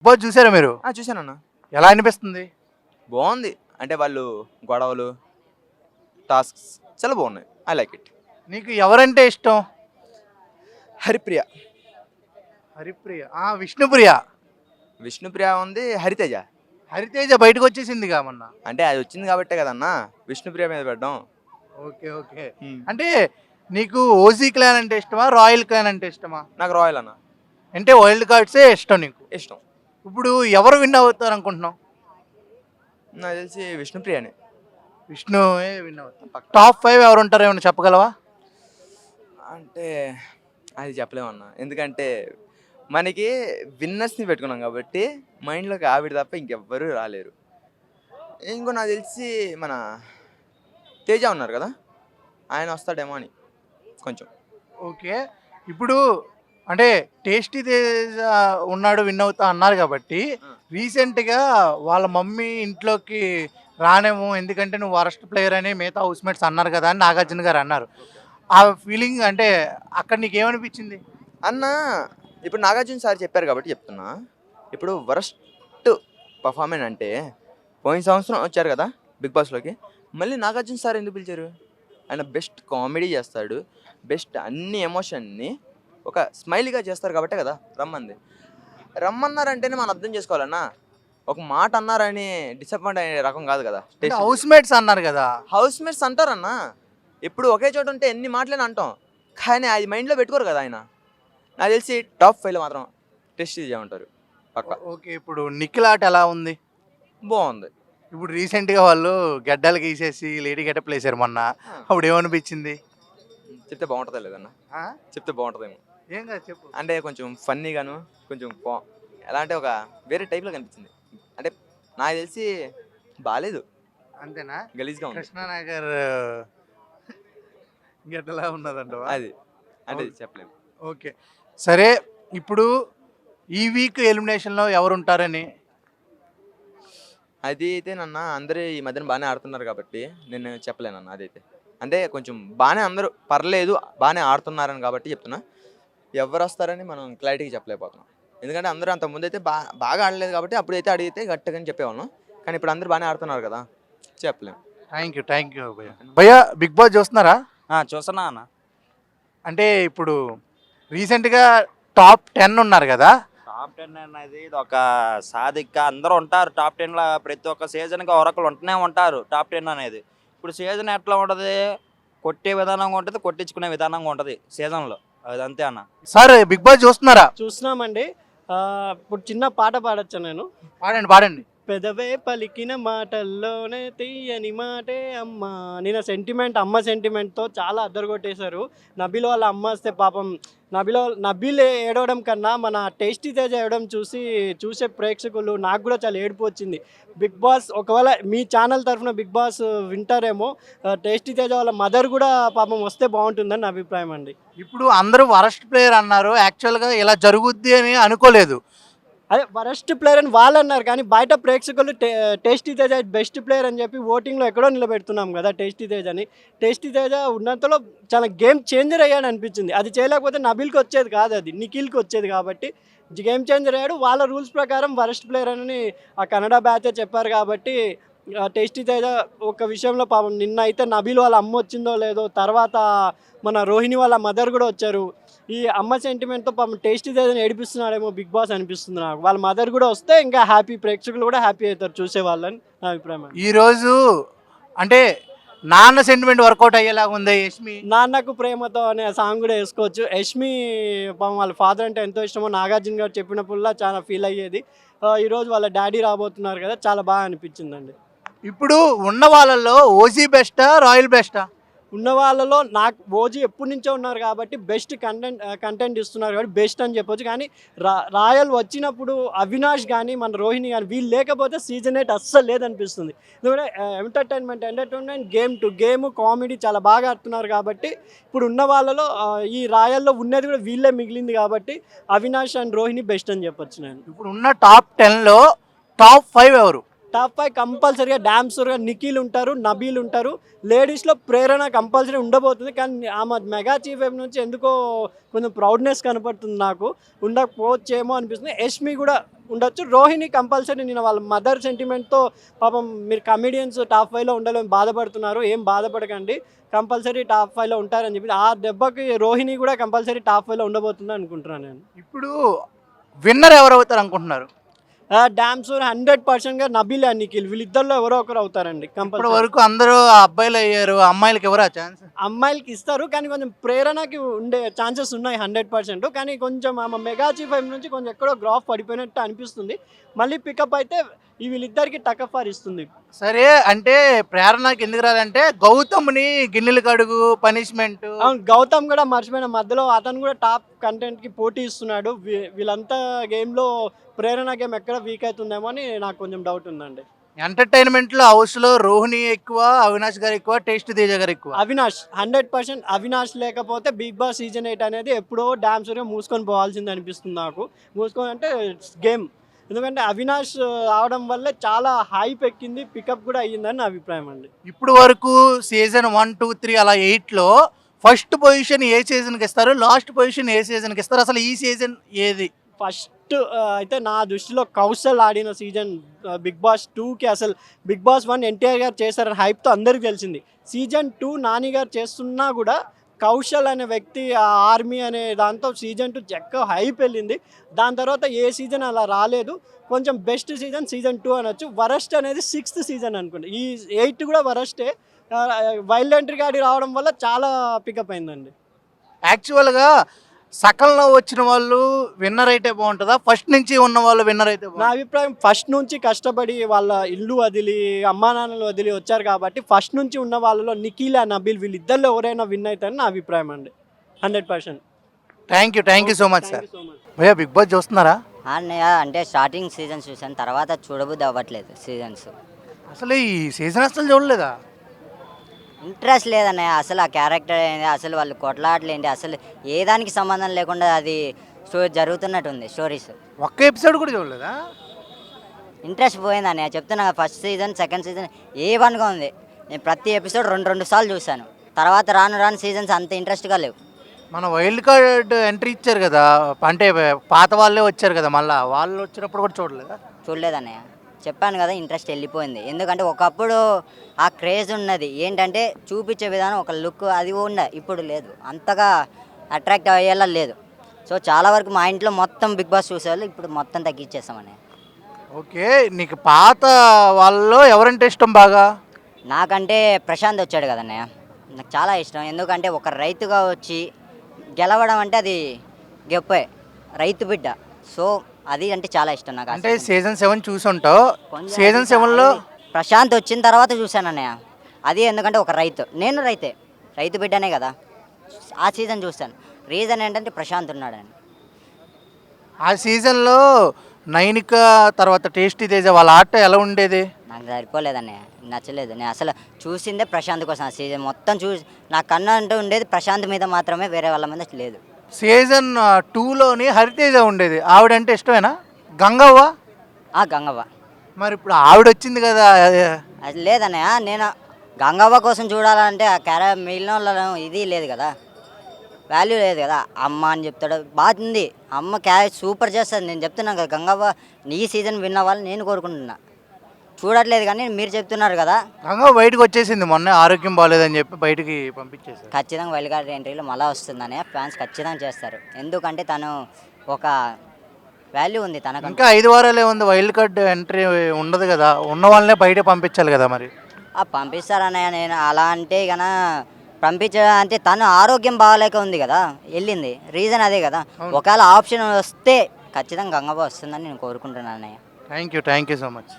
బాగా చూసారా మీరు? చూశానన్న. ఎలా అనిపిస్తుంది? బాగుంది. అంటే వాళ్ళు గొడవలు, టాస్క్స్ చాలా బాగున్నాయి. I like it. నీకు ఎవరంటే ఇష్టం? హరిప్రియ. హరిప్రియ, విష్ణుప్రియ. విష్ణుప్రియ ఉంది, హరితేజ. హరితేజ బయటకు వచ్చేసిందిగా మొన్న. అంటే అది వచ్చింది కాబట్టే కదన్న విష్ణుప్రియ మీద పెట్టడం. Okay okay. అంటే నీకు ఓజీ క్లాన్ అంటే ఇష్టమా, రాయల్ క్లాన్ అంటే ఇష్టమా? నాకు రాయల్ అన్న అంటే వైల్డ్ కార్డ్సే ఇష్టం నీకు. ఇష్టం. ఇప్పుడు ఎవరు విన్ అవుతారు అనుకుంటున్నావు? నాకు తెలిసి విష్ణుప్రియనే. విష్ణు విన్ అవుతారు. టాప్ 5 ఎవరు ఉంటారో ఏమైనా చెప్పగలవా? అంటే అది చెప్పలేమన్నా, ఎందుకంటే మనకి విన్నర్స్ని పెట్టుకున్నాం కాబట్టి మైండ్లోకి ఆవిడ తప్ప ఇంకెవ్వరూ రాలేరు. ఇంకో నాకు తెలిసి మన తేజ ఉన్నారు కదా, ఆయన వస్తాడేమో అని కొంచెం. ఓకే. ఇప్పుడు అంటే టేస్టీ తేజ ఉన్నాడు విన్ అవుతా అన్నారు కాబట్టి రీసెంట్గా వాళ్ళ మమ్మీ ఇంట్లోకి రానేమో, ఎందుకంటే నువ్వు వరస్ట్ ప్లేయర్ అని మిగతా హౌస్మేట్స్ అన్నారు కదా అని నాగార్జున గారు అన్నారు. ఆ ఫీలింగ్ అంటే అక్కడ నీకు ఏమనిపించింది అన్న? ఇప్పుడు నాగార్జున సార్ చెప్పారు కాబట్టి చెప్తున్నా. ఇప్పుడు వరస్ట్ పర్ఫార్మెన్స్ అంటే పోయిన సంవత్సరం వచ్చారు కదా బిగ్ బాస్లోకి, మళ్ళీ నాగార్జున సార్ ఎందుకు పిలిచారు? ఆయన బెస్ట్ కామెడీ చేస్తాడు, బెస్ట్ అన్ని ఎమోషన్ని ఒక స్మైలీగా చేస్తారు కాబట్టే కదా రమ్మంది. రమ్మన్నారంటేనే మనం అర్థం చేసుకోవాలన్నా, ఒక మాట అన్నారని డిసప్పాయింట్ అయ్యే రకం కాదు కదా. హౌస్మేట్స్ అన్నారు కదా. హౌస్మేట్స్ అంటారన్నా, ఎప్పుడు ఒకే చోట ఉంటే ఎన్ని మాటలేని అంటాం, కానీ అది మైండ్లో పెట్టుకోరు కదా ఆయన. నాకు తెలిసి టాప్ 5లో మాత్రం టెస్ట్ చేయమంటారు పక్క. ఓకే. ఇప్పుడు నిఖిల్ ఆట ఎలా ఉంది? బాగుంది. ఇప్పుడు రీసెంట్గా వాళ్ళు గడ్డలు గీసేసి లేడీ గెటప్ వేసారు మొన్న, అప్పుడు ఏమనిపించింది? చెప్తే బాగుంటుందా లేదన్న? చెప్తే బాగుంటుందేమో. ఏం కాదు చెప్పు. అంటే కొంచెం ఫన్నీగాను, కొంచెం ఎలా అంటే ఒక వేరే టైప్లో కనిపించింది. అంటే నాకు తెలిసి బాగాలేదు. అంతేనా? గలీజ్గా ఉంది. కృష్ణానగర్ గడ్డలా ఉన్నదంట అది, అంటే చెప్పలేము. ఓకే సరే. ఇప్పుడు ఈ వీక్ ఎలిమినేషన్లో ఎవరు ఉంటారని? అది అయితే నన్న అందరూ ఈ మధ్యన బాగానే ఆడుతున్నారు కాబట్టి నేను చెప్పలేనన్న. అదైతే అంటే కొంచెం బాగానే అందరూ పర్లేదు బాగానే ఆడుతున్నారని కాబట్టి చెప్తున్నా. ఎవరు వస్తారని మనం క్లారిటీగా చెప్పలేకపోతున్నాం, ఎందుకంటే అందరూ అంత ముందు అయితే బాగా ఆడలేదు కాబట్టి అప్పుడైతే అడిగితే గట్టిగా చెప్పేవాళ్ళం. కానీ ఇప్పుడు అందరూ బాగానే ఆడుతున్నారు కదా, చెప్పలేము. థ్యాంక్ యూ భయ్య. భయ్య బిగ్ బాస్ చూస్తున్నారా? చూస్తున్నా అన్న. అంటే ఇప్పుడు రీసెంట్గా టాప్ 10 ఉన్నారు కదా. టాప్ 10 అనేది ఒక సాధిక అందరూ ఉంటారు టాప్ 10లో. ప్రతి ఒక్క సీజన్కి ఒకరు ఉంటూనే ఉంటారు టాప్ 10 అనేది. ఇప్పుడు సీజన్ ఎట్లా ఉంటుంది, కొట్టే విధానంగా ఉంటుంది, కొట్టించుకునే విధానంగా ఉంటుంది సీజన్లో. అది అంతే అన్న. సార్ బిగ్ బాస్ చూస్తున్నారా? చూస్తున్నామండి. ఇప్పుడు చిన్న పాట పాడొచ్చా నేను? పాడండి. పెదవే పలికిన మాటల్లోనే తీయని మాటే అమ్మ. నేను సెంటిమెంట్, అమ్మ సెంటిమెంట్తో చాలా అద్దరుగొట్టేశారు. నబీల్ వాళ్ళ అమ్మ వస్తే పాపం నబీల్ ఏడవడం కన్నా మన టేస్టీ తేజ ఏడవడం చూసే ప్రేక్షకులు నాకు కూడా చాలా ఏడుపు వచ్చింది. బిగ్ బాస్ ఒకవేళ మీ ఛానల్ తరఫున బిగ్ బాస్ వింటారేమో, టేస్టీ తేజ వాళ్ళ మదర్ కూడా పాపం వస్తే బాగుంటుందని నా అభిప్రాయం అండి. ఇప్పుడు అందరూ వరస్ట్ ప్లేయర్ అన్నారు, యాక్చువల్గా ఇలా జరుగుద్ది అని అనుకోలేదు. అదే వరస్ట్ ప్లేయర్ అని వాళ్ళు అన్నారు, కానీ బయట ప్రేక్షకులు టేస్టీ తేజ బెస్ట్ ప్లేయర్ అని చెప్పి ఓటింగ్లో ఎక్కడో నిలబెడుతున్నాం కదా టేస్టీ తేజ అని. టేస్టీ తేజ ఉన్నంతలో చాలా గేమ్ చేంజర్ అయ్యాడు అనిపించింది. అది చేయలేకపోతే నబీల్కి వచ్చేది కాదు, అది నిఖిల్కి వచ్చేది కాబట్టి గేమ్ చేంజర్ అయ్యాడు. వాళ్ళ రూల్స్ ప్రకారం వరస్ట్ ప్లేయర్ అని ఆ కన్నడ బ్యాచే చెప్పారు కాబట్టి టేస్టీ తేజ ఒక విషయంలో పాపం నిన్న అయితే నబీల్ వాళ్ళ అమ్మ వచ్చిందో లేదో, తర్వాత మన రోహిణి వాళ్ళ మదర్ కూడా వచ్చారు. ఈ అమ్మ సెంటిమెంట్తో పాపం టేస్టీ తేజని ఏడిపిస్తున్నాడేమో బిగ్ బాస్ అనిపిస్తుంది నాకు. వాళ్ళ మదర్ కూడా వస్తే ఇంకా హ్యాపీ, ప్రేక్షకులు కూడా హ్యాపీ అవుతారు చూసే వాళ్ళని నా అభిప్రాయం. ఈరోజు అంటే నాన్న సెంటిమెంట్ వర్కౌట్ అయ్యేలాగా ఉంది. యష్మి నాన్నకు ప్రేమతో అనే సాంగ్ కూడా వేసుకోవచ్చు. యష్మి పాపం వాళ్ళ ఫాదర్ అంటే ఎంతో ఇష్టమో, నాగార్జున గారు చెప్పినప్పుడులా చాలా ఫీల్ అయ్యేది. ఈరోజు వాళ్ళ డాడీ రాబోతున్నారు కదా, చాలా బాగా అనిపించిందండి. ఇప్పుడు ఉన్న వాళ్ళల్లో ఓజీ బెస్టా, రాయల్ బెస్టా? ఉన్న వాళ్ళలో నాకు ఓజీ ఎప్పటి నుంచో ఉన్నారు కాబట్టి బెస్ట్ కంటెంట్ ఇస్తున్నారు కాబట్టి బెస్ట్ అని చెప్పొచ్చు. కానీ రాయల్ వచ్చినప్పుడు అవినాష్ కానీ మన రోహిణి కానీ వీళ్ళు లేకపోతే సీజన్ 8 అస్సలు లేదనిపిస్తుంది. ఎందుకంటే entertainment game to game comedy చాలా బాగా ఆడుతున్నారు కాబట్టి ఇప్పుడు ఉన్న వాళ్ళలో ఈ రాయల్లో ఉన్నది కూడా వీళ్ళే మిగిలింది కాబట్టి అవినాష్ అండ్ రోహిణి బెస్ట్ అని చెప్పొచ్చు నేను. ఇప్పుడు ఉన్న టాప్ 10లో టాప్ 5 ఎవరు? టాప్ 5 కంపల్సరీగా డామ్సూర్గా నిఖిల్ ఉంటారు, నబీల్ ఉంటారు. లేడీస్లో ప్రేరణ కంపల్సరీ ఉండబోతుంది. కానీ ఆమె మెగా చీఫ్ వైపు నుంచి ఎందుకో కొంచెం ప్రౌడ్నెస్ కనపడుతుంది నాకు. ఉండకపోవచ్చేమో అనిపిస్తుంది. యష్మి కూడా ఉండొచ్చు. రోహిణి కంపల్సరీ నేను వాళ్ళ మదర్ సెంటిమెంట్తో పాపం మీరు కమెడియన్స్ టాప్ 5లో ఉండలేని బాధపడుతున్నారు. ఏం బాధపడకండి, కంపల్సరీ టాప్ 5లో ఉంటారని చెప్పి ఆ దెబ్బకి రోహిణి కూడా కంపల్సరీ టాప్ 5లో ఉండబోతుంది అనుకుంటున్నాను నేను. ఇప్పుడు విన్నర్ ఎవరు అవుతారు అనుకుంటున్నారు? డామ్సూర్ 100%గా నబీల్ అండ్ నిఖిల్ వీళ్ళిద్దరిలో ఎవరో ఒకరు అవుతారండి ఇప్పటి కంపల్సరీ. వరకు అందరూ అబ్బాయిలు అయ్యారు, అమ్మాయిలకి ఎవరు ఆ ఛాన్స్? అమ్మాయిలకి ఇస్తారు కానీ కొంచెం ప్రేరణకి ఉండే ఛాన్సెస్ ఉన్నాయి 100%. కానీ కొంచెం ఆమె మెగా చీఫ్ వైపు నుంచి కొంచెం ఎక్కడో గ్రాఫ్ పడిపోయినట్టు అనిపిస్తుంది. మళ్ళీ పికప్ అయితే ఈ వీళ్ళిద్దరికి టకఫార్ ఇస్తుంది. సరే, అంటే ప్రేరణకి ఎందుకు రాదంటే గౌతమ్ని గిన్నెలు కడుగు పనిష్మెంట్. అవును, గౌతమ్ కూడా మర్చిపోయిన మధ్యలో అతను కూడా టాప్ కంటెంట్కి పోటీ ఇస్తున్నాడు. వీళ్ళంతా గేమ్లో ప్రేరణ గేమ్ ఎక్కడ వీక్ అవుతుందేమో అని నాకు కొంచెం డౌట్ ఉందండి. ఎంటర్టైన్మెంట్లో హౌస్లో రోహిణి ఎక్కువ, అవినాష్ గారు ఎక్కువ, టేస్ట్ తేజ గారు ఎక్కువ. అవినాష్ 100%. అవినాష్ లేకపోతే బిగ్ బాస్ సీజన్ 8 అనేది ఎప్పుడో డామ్స్గా మూసుకొని పోవాల్సింది అనిపిస్తుంది నాకు. మూసుకొని అంటే గేమ్, ఎందుకంటే అవినాష్ రావడం వల్లే చాలా హైప్ ఎక్కింది, పికప్ కూడా అయ్యిందని నా అభిప్రాయం అండి. ఇప్పుడు వరకు సీజన్ 1, 2, 3 అలా 8లో ఫస్ట్ పొజిషన్ ఏ సీజన్కి ఇస్తారు, లాస్ట్ పొజిషన్ ఏ సీజన్కి ఇస్తారు? అసలు ఈ సీజన్ ఏది? ఫస్ట్ అయితే నా దృష్టిలో కౌశల్ ఆడిన సీజన్ బిగ్ బాస్ 2కి. అసలు బిగ్ బాస్ 1 ఎన్టీఆర్ గారు చేశారని హైప్తో అందరికీ తెలిసింది. సీజన్ 2 నాని గారు చేస్తున్నా కూడా కౌశల్ అనే వ్యక్తి ఆ ఆర్మీ అనే దాంతో సీజన్ 2 చెక్క హైప్ వెళ్ళింది. దాని తర్వాత ఏ సీజన్ అలా రాలేదు. కొంచెం బెస్ట్ సీజన్ 2 అనొచ్చు. వరస్ట్ అనేది 6th సీజన్ అనుకుంటా. ఈ 8 కూడా వరస్టే. వైల్డ్ ఎంట్రీ గాడి రావడం వల్ల చాలా పికప్ అయిందండి. యాక్చువల్గా సకల్లో వచ్చిన వాళ్ళు విన్నర్ అయితే బాగుంటుందా, ఫస్ట్ నుంచి ఉన్న వాళ్ళు విన్నర్ అయితే నా బాగుంటుందా? అభిప్రాయం ఫస్ట్ నుంచి కష్టపడి వాళ్ళ ఇల్లు వదిలి అమ్మా నాన్నలు వదిలి వచ్చారు కాబట్టి ఫస్ట్ నుంచి ఉన్న వాళ్ళలో నిఖిల్ నబీల్ వీళ్ళిద్దరిలో ఎవరైనా విన్ అవుతారని నా అభిప్రాయం అండి. 100%. Thank you so much sir. Thank you so much. భయ్యా, బిగ్ బాస్ చూస్తున్నారా? అన్నయ్య అంటే స్టార్టింగ్ సీజన్స్ చూసాను, తర్వాత చూడబుద్ధి అవ్వట్లేదు సీజన్స్. అసలు ఈ సీజన్ అసలు చూడలేదా? ఇంట్రెస్ట్ లేదన్నయ్య. అసలు ఆ క్యారెక్టర్ ఏంటి, అసలు వాళ్ళు కొట్లాటలు ఏంటి, అసలు ఏ దానికి సంబంధం లేకుండా అది స్టోరీ జరుగుతున్నట్టుంది. స్టోరీస్ ఒక్క ఎపిసోడ్ కూడా చూడలేదా? ఇంట్రెస్ట్ పోయింది అన్నయ్య. చెప్తున్నా, ఫస్ట్ సీజన్ సెకండ్ సీజన్ ఏ1గా ఉంది. నేను ప్రతి ఎపిసోడ్ రెండు సార్లు చూశాను. తర్వాత రాను సీజన్స్ అంత ఇంట్రెస్ట్గా లేవు. మన వైల్డ్ కార్డ్ ఎంట్రీ ఇచ్చారు కదా, అంటే పాత వాళ్ళే వచ్చారు కదా, మళ్ళీ వాళ్ళు వచ్చినప్పుడు కూడా చూడలేదా? చూడలేదన్నయ్య, చెప్పాను కదా, ఇంట్రెస్ట్ వెళ్ళిపోయింది. ఎందుకంటే ఒకప్పుడు ఆ క్రేజ్ ఉన్నది, ఏంటంటే చూపించే విధానం ఒక లుక్ అది ఉండే, ఇప్పుడు లేదు, అంతగా అట్రాక్ట్ అయ్యేలా లేదు. సో చాలా వరకు మా ఇంట్లో మొత్తం బిగ్ బాస్ చూసేవాళ్ళు, ఇప్పుడు మొత్తం తగ్గించేస్తామని. ఓకే, నీకు పాత వాళ్ళలో ఎవరంటే ఇష్టం బాగా? నాకంటే ప్రశాంత్ వచ్చాడు కదన్నయ్య, నాకు చాలా ఇష్టం. ఎందుకంటే ఒక రైతుగా వచ్చి గెలవడం అంటే అది గొప్పే, రైతు బిడ్డ. సో అది అంటే చాలా ఇష్టం నాకు. అంటే సీజన్ 7 చూసుంటావు. సీజన్ 7లో ప్రశాంత్ వచ్చిన తర్వాత చూశాను అన్నయ్య. అది ఎందుకంటే ఒక నేను రైతు బిడ్డనే కదా. ఆ సీజన్ చూస్తాను. రీజన్ ఏంటంటే ప్రశాంత్ ఉన్నాడని. ఆ సీజన్లో నైనిక తర్వాత టేస్టీ తేజ వాళ్ళ ఆట ఎలా ఉండేది? నాకు సరిపోలేదన్నయ్య, నచ్చలేదు. నేను అసలు చూసిందే ప్రశాంత్ కోసం. ఆ సీజన్ మొత్తం నా కన్ను అంటూ ఉండేది ప్రశాంత్ మీద మాత్రమే, వేరే వాళ్ళ మీద లేదు. సీజన్ 2లోని హరితేజ ఉండేది, ఆవిడంటే ఇష్టమేనా? గంగవ్వ? గంగవ్వ. మరి ఇప్పుడు ఆవిడ వచ్చింది కదా. అది లేదన్నయ్య, నేను గంగవ్వ కోసం చూడాలంటే ఆ మిగిలిన వాళ్ళ ఇది లేదు కదా, వాల్యూ లేదు కదా. అమ్మ అని చెప్తాడు, బాగుంది, అమ్మ సూపర్ చేస్తుంది. నేను చెప్తున్నాను కదా, గంగవ్వ ఈ సీజన్ విన్ అవ్వాలని నేను కోరుకుంటున్నా. చూడట్లేదు కానీ మీరు చెప్తున్నారు కదా. గంగవ్వ బయటకు వచ్చేసింది మొన్న, ఆరోగ్యం బాగాలేదని చెప్పి బయటికి పంపించేసారు. ఖచ్చితంగా వైల్డ్ కార్డ్ ఎంట్రీలో మళ్ళీ వస్తుందని ఫ్యాన్స్ ఖచ్చితంగా చేస్తారు. ఎందుకంటే తను ఒక వాల్యూ ఉంది తనకు. ఇంకా 5 వారాలే ఉంది, వైల్డ్ కార్డ్ ఎంట్రీ ఉండదు కదా, ఉన్న వాళ్ళనే బయట పంపించాలి కదా. మరి పంపిస్తారన్నయ్య, నేను అలా అంటే కన పంపించాలంటే తను ఆరోగ్యం బాగాలేక ఉంది కదా వెళ్ళింది, రీజన్ అదే కదా. ఒకవేళ ఆప్షన్ వస్తే ఖచ్చితంగా గంగవ్వ వస్తుందని నేను కోరుకుంటున్నాను అన్నయ్య. Thank you so much.